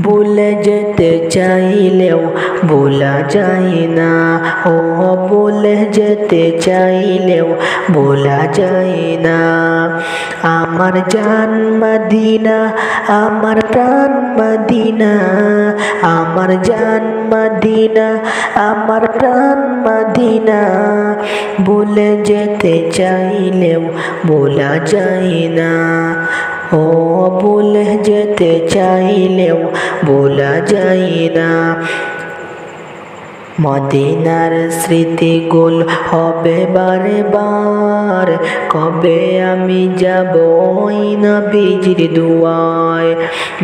ভুলে যেতে চাইলেও ভোলা যায় না, ও ভুলে যেতে চাইলেও ভোলা যায় না। আমার জান মদিনা, আমার প্রাণ মদিনা, আমার জান মদিনা, আমার প্রাণ মদিনা। ভুলে যেতে চাইলেও ভোলা যায় না, ও ভুলে যেতে চাইলেও ভোলা যায় না। মদিনার স্মৃতিগুলো হবে বারে বার, কবে আমি যাব ওই নবীজির দুয়ায়।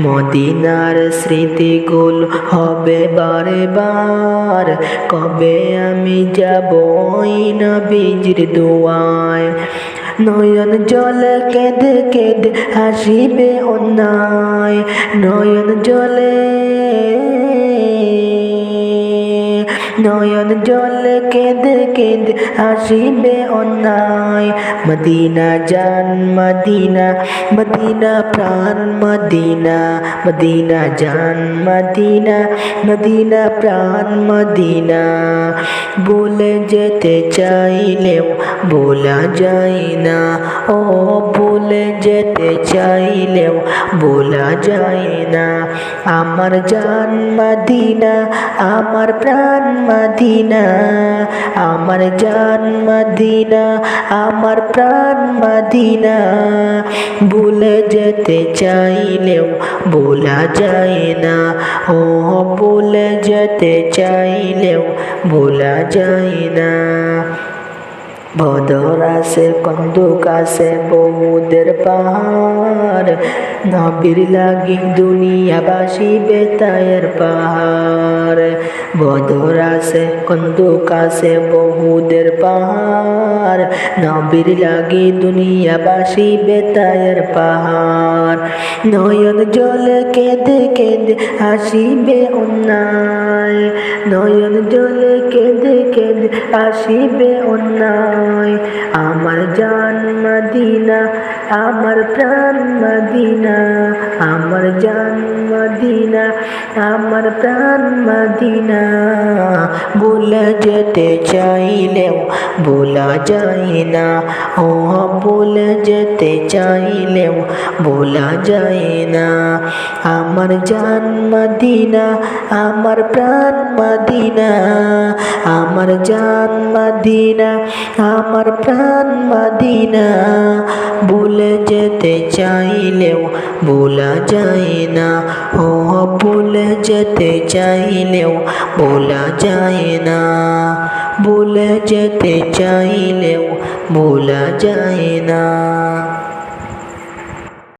মদিনার স্মৃতিগুলো হবে বারে বার, কবে আমি যাব ওই নবীজির দুয়ায়। নয়ন জলে কেঁদে কেঁদে হাসিবে অন্যায়, নয়ন জলে নয়ন জলে কেঁদে কেঁদে হাসিবে অন্যায়। মদিনা জান মদিনা, মদিনা প্রাণ মদিনা, মদিনা জান মদিনা, মদিনা প্রাণ মদিনা। ভুলে যেতে চাইলেও ভোলা যায় না, ও ভুলে যেতে চাইলেও ভোলা যায় না। আমার জান মদিনা, আমার প্রাণ মদিনা, আমার জান মদিনা, আমার প্রাণ মদিনা। ভুলে যেতে চাইলেও ভোলা যায় না, ও ভুলে যেতে চাইলেও ভোলা যায় না। বদর আছে কন্দুক আছে বহুদের পাহাড়, নবীর লাগি দুনিয়াবাসী বেতায়ের পাহাড়। বদর আছে কন্দুক আছে বহুদের পাহাড়, নবীর লাগি দুনিয়াবাসী বেতায়ের পাহাড়। নয়ন জলে কেঁদে কেঁদে হাসিবে অন্যায়, নয়ন জলে কেঁদে কেঁদে হাসিবে অন্যায়। আমার জান মদিনা, আমার প্রাণ মদিনা, আমার জান মদিনা, আমার প্রাণ মদিনা। ভুলে যেতে চাইলেও ভোলা যায় না, ও ভুলে যেতে চাইলেও ভোলা যায় না। আমার জান মদিনা, আমার প্রাণ মদিনা, আমার জান মদিনা, আমার প্রাণ মদিনা। ভুলে যেতে চাইলেও ভোলা যায় না, ও ভুলে যেতে চাইলেও ভোলা যায় না। ভুলে যেতে চাইলেও ভোলা যায় না।